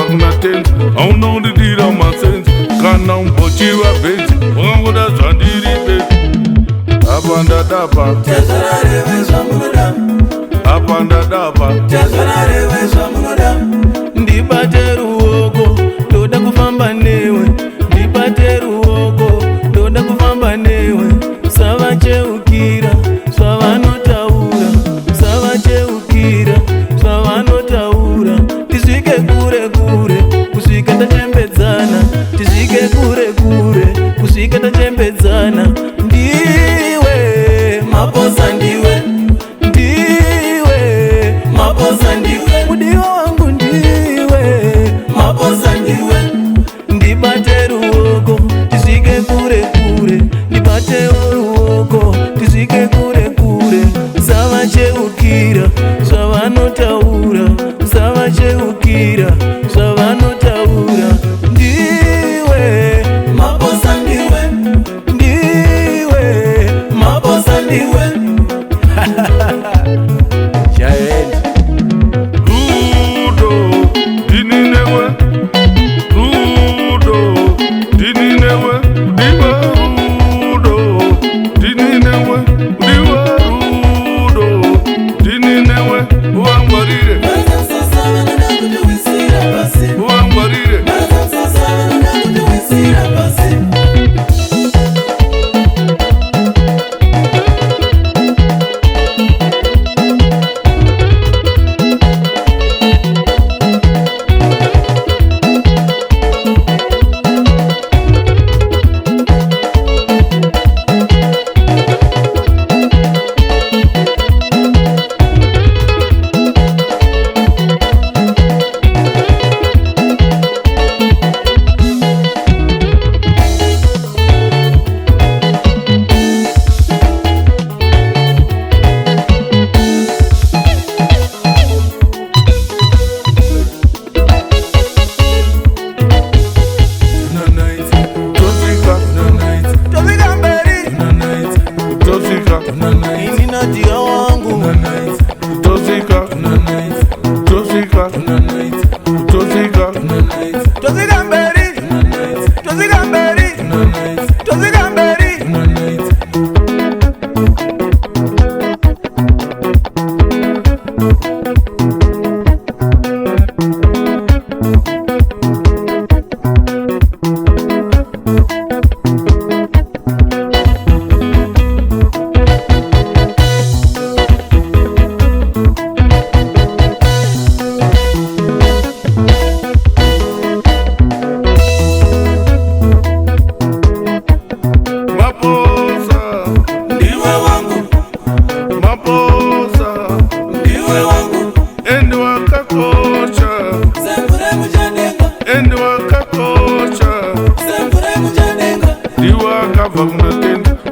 kuna tenzi aunondidira masenzi kana umbochiva bhenzi wangangoda zvandiri bezi apa ndadapa apa ndadapa ndibate ruoko ndoda kufamba newe ndibate ruoko ndoda kufamba newe savacheukira zvavanotaura savacheukira zvavanotaura tisvike kure kure kusvika tachembedzana tisvike kure kure kusvika tachembedzana ndiwe maposa ndiwe ndiwe maposa ndiwe mudiwa wangu ndiwe maposa ndiwe ndibate ruoko tisvike kure kure ndibate ruoko tisvike kure kure usavacheukira zvavanotaura usavacheukira zvavanotaura ndiwe maposa ndiwe ndiwe maposa ndiwe Giant rudo dininewe rudo dininewe diva rudo dininewe diva rudo dininewe uangwarire uangwarire ininadia wangu tosika tozika mberi tozika mberi tozika mberi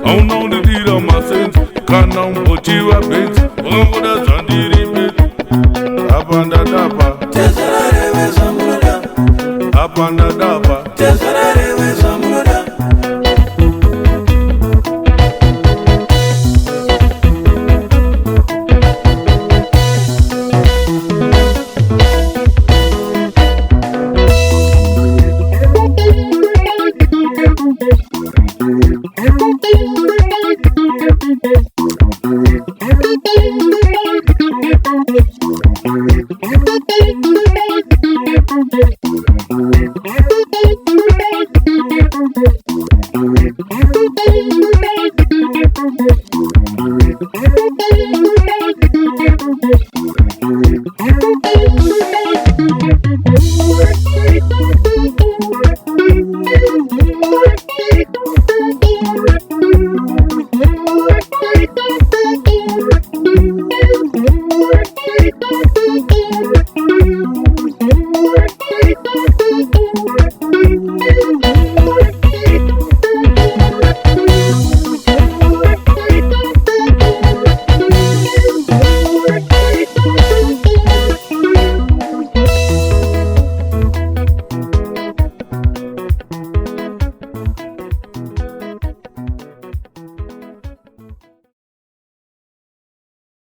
aunondidira masenzi kana umbochiva bhenzi wangangoda zvandiri bezi apa ndadapa apa ndadapa